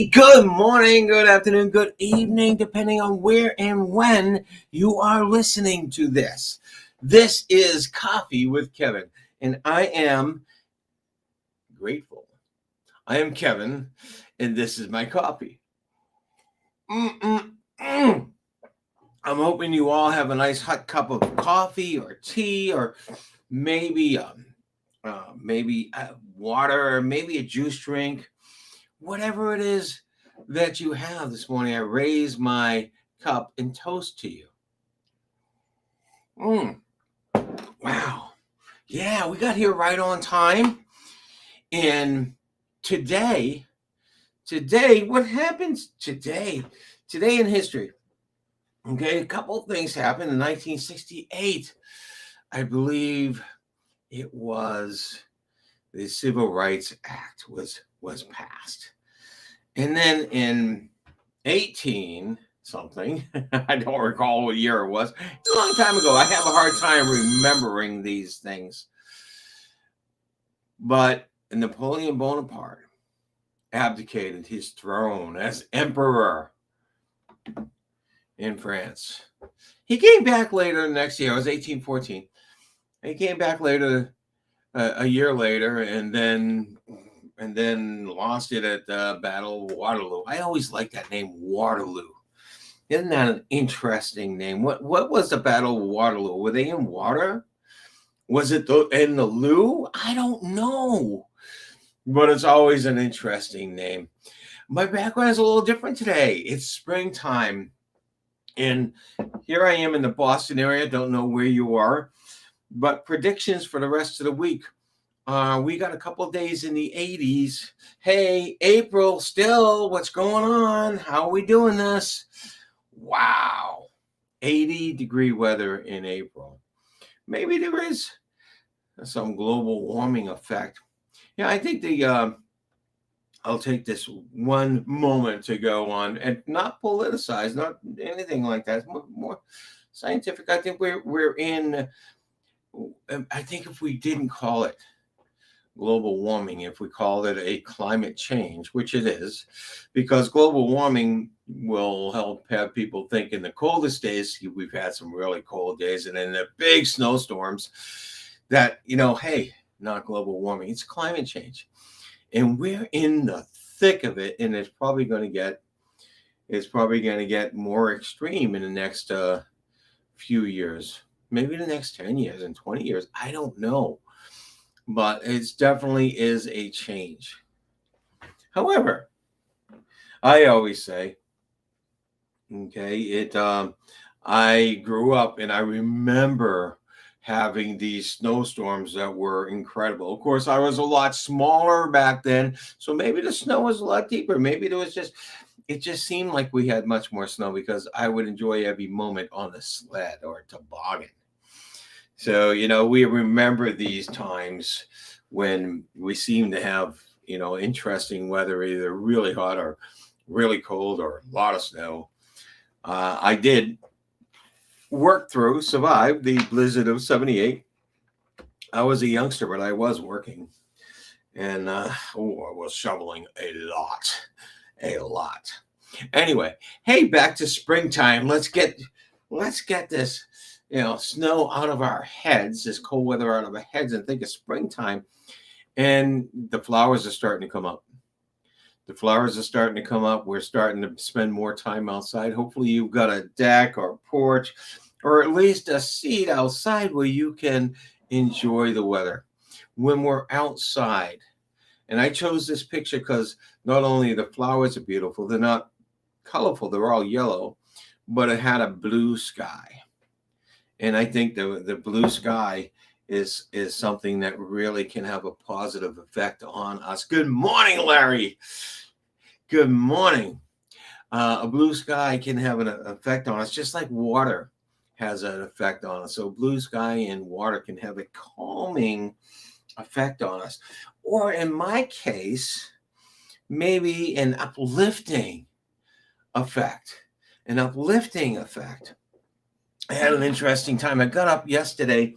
Good morning, good afternoon, good evening, depending on where and when you are listening to this. This is Coffee with Kevin, and I am grateful. I am Kevin, and this is my coffee. I'm hoping you all have a nice hot cup of coffee or tea, or maybe water, or maybe a juice drink. Whatever it is that you have this morning, I raise my cup and toast to you. Wow. Yeah, we got here right on time. And today, what happens today? Today in history. Okay, a couple of things happened in 1968. I believe it was the Civil Rights Act was passed. And then in 18 something, I don't recall what year it was. It's a long time ago. I have a hard time remembering these things. But Napoleon Bonaparte abdicated his throne as emperor in France. He came back later the next year. It was 1814. He came back later, a year later, and then lost it at the Battle of Waterloo. I always liked that name, Waterloo. Isn't that an interesting name? What was the Battle of Waterloo? Were they in water? Was it in the loo? I don't know. But it's always an interesting name. My background is a little different today. It's springtime. And here I am in the Boston area. Don't know where you are. But predictions for the rest of the week. We got a couple of days in the 80s. Hey, April, still, what's going on? How are we doing this? Wow, 80-degree weather in April. Maybe there is some global warming effect. Yeah, I think I'll take this one moment to go on and not politicize, not anything like that. It's more scientific. I think we're in. I think if we didn't call it global warming, if we call it a climate change, which it is, because global warming will help have people think in the coldest days, we've had some really cold days, and in the big snowstorms that, hey, not global warming, it's climate change. And we're in the thick of it, and it's probably going to get more extreme in the next few years, maybe the next 10 years and 20 years. I don't know. But it definitely is a change. However, I always say, okay, I grew up and I remember having these snowstorms that were incredible. Of course, I was a lot smaller back then, so maybe the snow was a lot deeper. Maybe it just seemed like we had much more snow because I would enjoy every moment on a sled or a toboggan. So, we remember these times when we seem to have, interesting weather, either really hot or really cold or a lot of snow. I did survive the blizzard of 78. I was a youngster, but I was working. And I was shoveling a lot. Anyway, hey, back to springtime. Let's get this snow out of our heads, this cold weather out of our heads, and think of springtime. And the flowers are starting to come up. We're starting to spend more time outside. Hopefully you've got a deck or a porch or at least a seat outside where you can enjoy the weather when we're outside. And I chose this picture because not only the flowers are beautiful, they're not colorful, they're all yellow, but it had a blue sky. And I think the blue sky is something that really can have a positive effect on us. Good morning, Larry. Good morning. A blue sky can have an effect on us, just like water has an effect on us. So blue sky and water can have a calming effect on us. Or in my case, maybe an uplifting effect. I had an interesting time. I got up yesterday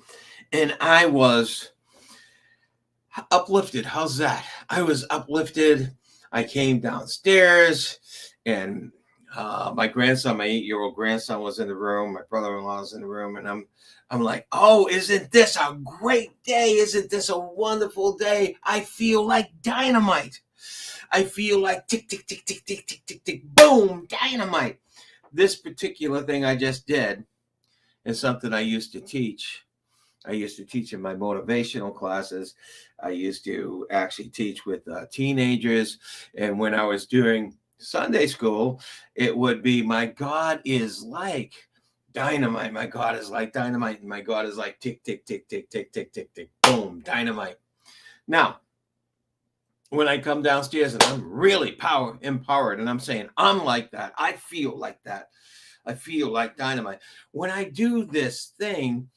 and I was uplifted. How's that? I was uplifted. I came downstairs, and my grandson, my 8-year-old grandson, was in the room. My brother-in-law was in the room, and I'm like, oh, isn't this a great day? Isn't this a wonderful day? I feel like dynamite. I feel like tick, tick, tick, tick, tick, tick, tick, tick, boom, dynamite. This particular thing I just did is something I used to teach. I used to teach in my motivational classes. I used to actually teach with teenagers. And when I was doing Sunday school, it would be, my God is like dynamite. My God is like dynamite. And my God is like tick, tick, tick, tick, tick, tick, tick, tick, boom, dynamite. Now, when I come downstairs and I'm really empowered and I'm saying, I'm like that, I feel like that, I feel like dynamite. When I do this thing,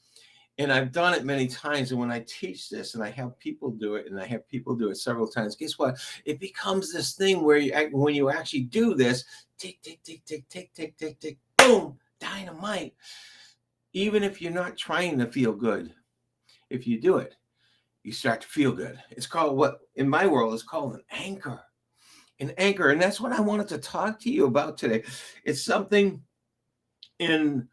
and I've done it many times, and when I teach this and I have people do it, and I have people do it several times, guess what? It becomes this thing where when you actually do this, tick, tick, tick, tick, tick, tick, tick, tick, boom, dynamite. Even if you're not trying to feel good, if you do it, you start to feel good. It's called, what in my world is called, an anchor. An anchor. And that's what I wanted to talk to you about today. It's something in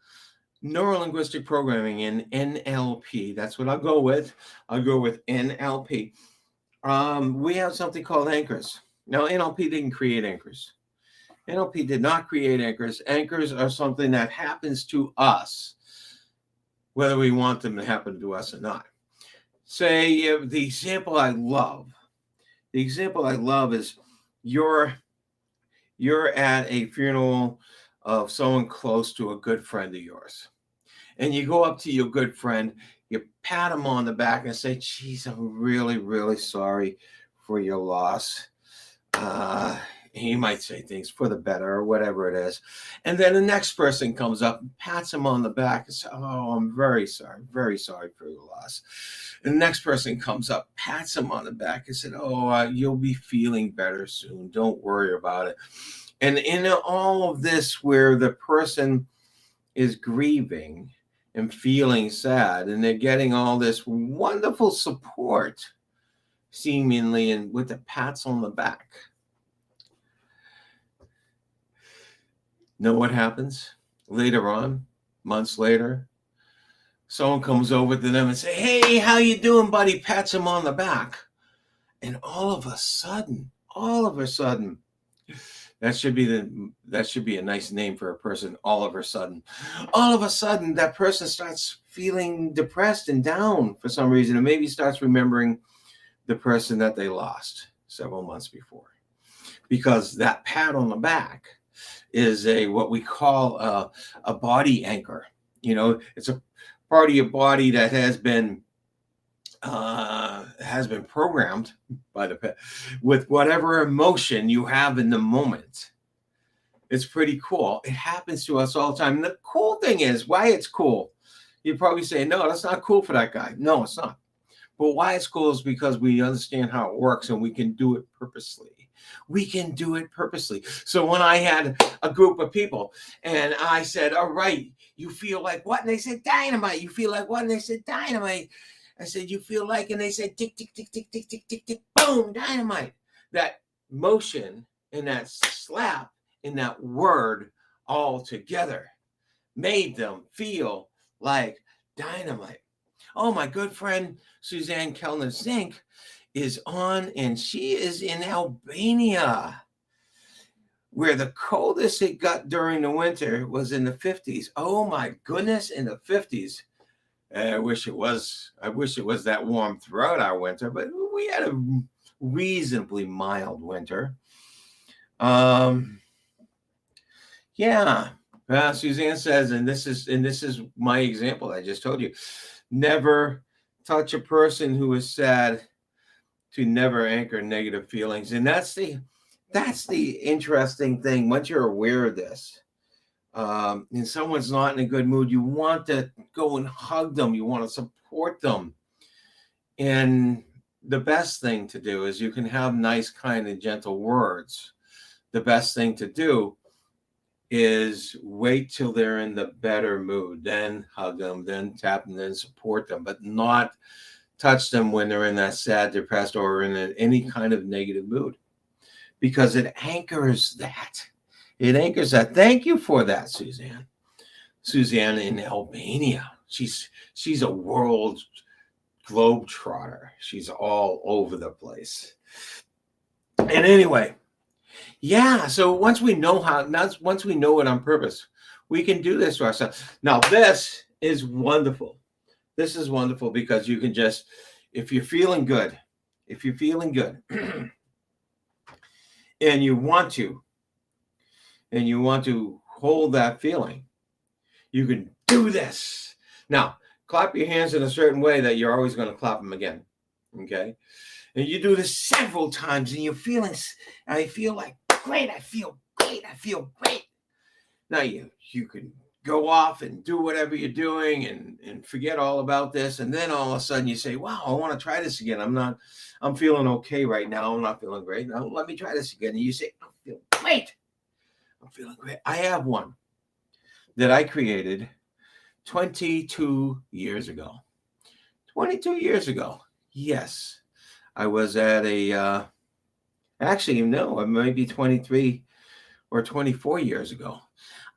neuro-linguistic programming, in NLP. That's what I'll go with. I'll go with NLP. We have something called anchors. Now, NLP didn't create anchors. NLP did not create anchors. Anchors are something that happens to us, whether we want them to happen to us or not. Say, the example I love is you're at a funeral of someone close to a good friend of yours. And you go up to your good friend, you pat him on the back and say, geez, I'm really, really sorry for your loss. He might say things for the better or whatever it is. And then the next person comes up and pats him on the back and says, oh, I'm very sorry for your loss. And the next person comes up, pats him on the back and said, oh, you'll be feeling better soon. Don't worry about it. And in all of this, where the person is grieving and feeling sad, and they're getting all this wonderful support, seemingly, and with the pats on the back. Know what happens later on, months later? Someone comes over to them and say, hey, how you doing, buddy? Pats him on the back. And all of a sudden, that should be a nice name for a person. All of a sudden, that person starts feeling depressed and down for some reason, and maybe starts remembering the person that they lost several months before, because that pat on the back is what we call a body anchor. It's a part of your body that has been programmed by the pet with whatever emotion you have in the moment. It's pretty cool. It happens to us all the time. And the cool thing is, why it's cool, you probably say, no, that's not cool for that guy. No, it's not. But why it's cool is because we understand how it works, and we can do it purposely. So when I had a group of people and I said, all right, you feel like what? And they said, dynamite. You feel like what? And they said, dynamite. I said, you feel like, and they said, tick, tick, tick, tick, tick, tick, tick, tick, boom, dynamite. That motion and that slap and that word all together made them feel like dynamite. Oh, my good friend Suzanne Kellner-Zink is on, and she is in Albania, where the coldest it got during the winter was in the 50s. Oh my goodness, in the 50s. I wish it was that warm throughout our winter, but we had a reasonably mild winter. Suzanne says, and this is my example I just told you, never touch a person who is sad, to never anchor negative feelings. And that's the interesting thing. Once you're aware of this, and someone's not in a good mood, you want to go and hug them. You want to support them. And the best thing to do is, you can have nice, kind, and gentle words. The best thing to do is wait till they're in the better mood, then hug them, then tap them, then support them, but not touch them when they're in that sad, depressed, or in any kind of negative mood. because it anchors that. It anchors that. Thank you for that, Suzanne. Suzanne in Albania. She's a world globetrotter. She's all over the place. And anyway, yeah. So once we know once we know it on purpose, we can do this to ourselves. Now, this is wonderful. This is wonderful because you can just, if you're feeling good, and you want to hold that feeling, you can do this. Now, clap your hands in a certain way that you're always going to clap them again. Okay. And you do this several times and you're feeling, I feel like great. I feel great. I feel great. Now you can go off and do whatever you're doing and forget all about this. And then all of a sudden you say, wow, I want to try this again. I'm feeling okay right now. I'm not feeling great. Now let me try this again. And you say, I feel great. I'm feeling great. I have one that I created 22 years ago. 22 years ago. Yes. I was at actually, no, maybe 23 or 24 years ago.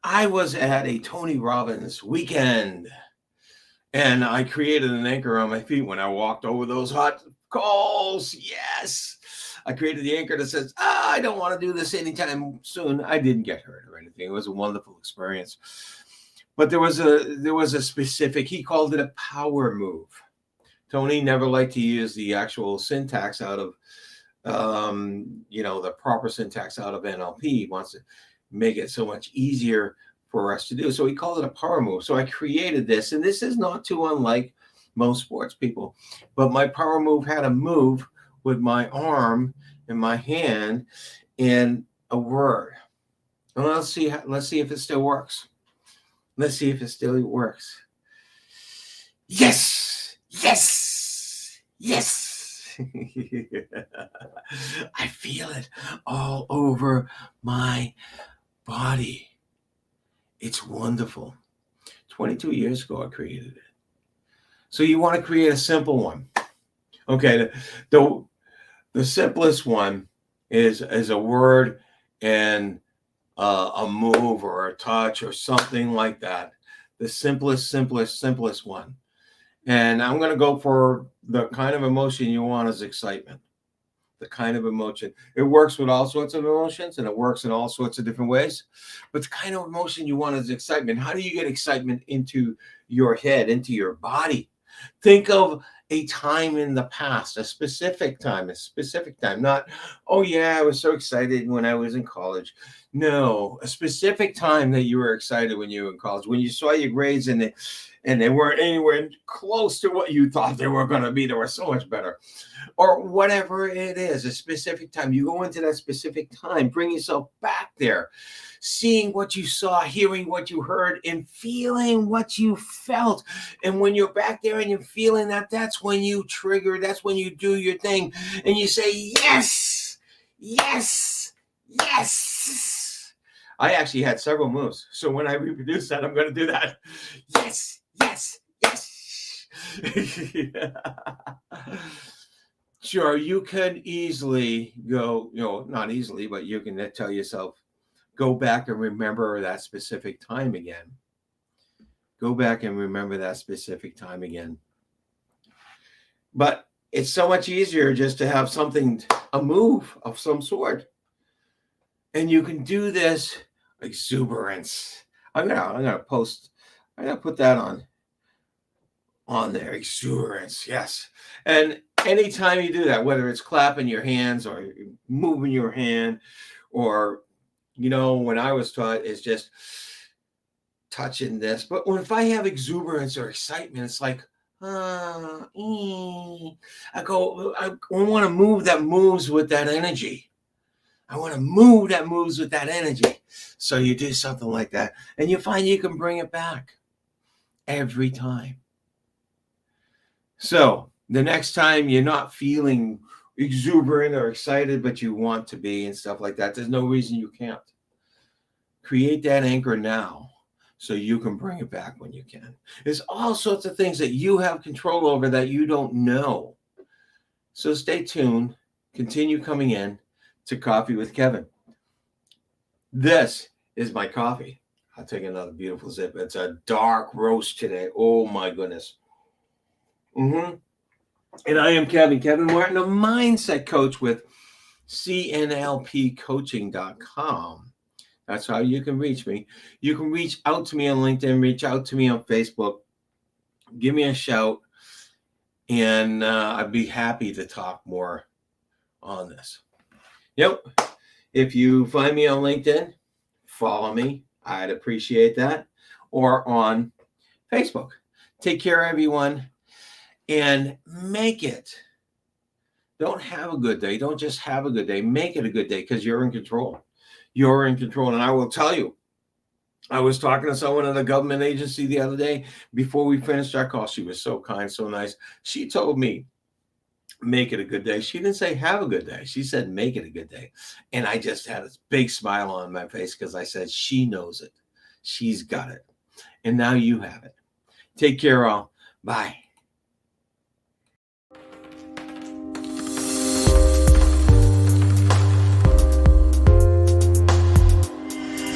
I was at a Tony Robbins weekend and I created an anchor on my feet when I walked over those hot coals. Yes. I created the anchor that says, I don't want to do this anytime soon. I didn't get hurt or anything. It was a wonderful experience. But there was a specific, he called it a power move. Tony never liked to use the actual syntax out of, the proper syntax out of NLP. He wants to make it so much easier for us to do. So he called it a power move. So I created this, and this is not too unlike most sports people. But my power move had a move with my arm and my hand and a word. And let's see if it still works. Let's see if it still works. Yes, yes, yes. I feel it all over my body. It's wonderful. 22 years ago, I created it. So you want to create a simple one. Okay, the simplest one is a word and a move or a touch or something like that. The simplest one. And I'm going to go for the kind of emotion you want is excitement. The kind of emotion. It works with all sorts of emotions and it works in all sorts of different ways. But the kind of emotion you want is excitement. How do you get excitement into your head, into your body? Think of a time in the past, a specific time, not, oh yeah, I was so excited when I was in college. No, a specific time that you were excited when you were in college, when you saw your grades and they weren't anywhere close to what you thought they were going to be. They were so much better. Or whatever it is, a specific time. You go into that specific time, bring yourself back there, seeing what you saw, hearing what you heard, and feeling what you felt. And when you're back there and you're feeling that, that's when you trigger, that's when you do your thing. And you say, yes, yes, yes. I actually had several moves. So when I reproduce that, I'm going to do that. Yes, yes, yes. Sure, you can easily go, not easily, but you can tell yourself, go back and remember that specific time again. Go back and remember that specific time again. But it's so much easier just to have something, a move of some sort. And you can do this exuberance. I'm gonna put that on there. Exuberance, yes. And anytime you do that, whether it's clapping your hands or moving your hand, or when I was taught is just touching this. But if I have exuberance or excitement, it's like I want to move that moves with that energy. I want to move that moves with that energy. So you do something like that, and you find you can bring it back every time. So the next time you're not feeling exuberant or excited, but you want to be and stuff like that, there's no reason you can't. Create that anchor now so you can bring it back when you can. There's all sorts of things that you have control over that you don't know. So stay tuned. Continue coming in. to Coffee with Kevin. This is my coffee. I'll take another beautiful sip. It's a dark roast today. Oh my goodness. And I am Kevin Martin, a mindset coach with cnlpcoaching.com. That's how you can reach me. You can reach out to me on LinkedIn, reach out to me on Facebook, give me a shout, and I'd be happy to talk more on this. Yep. If you find me on LinkedIn, follow me. I'd appreciate that. Or on Facebook. Take care, everyone, and make it. Don't have a good day. Don't just have a good day. Make it a good day because you're in control. You're in control. And I will tell you, I was talking to someone at a government agency the other day before we finished our call. She was so kind, so nice. She told me, make it a good day. She didn't say have a good day. She said, make it a good day. And I just had a big smile on my face because I said, she knows it. She's got it. And now you have it. Take care, all. Bye.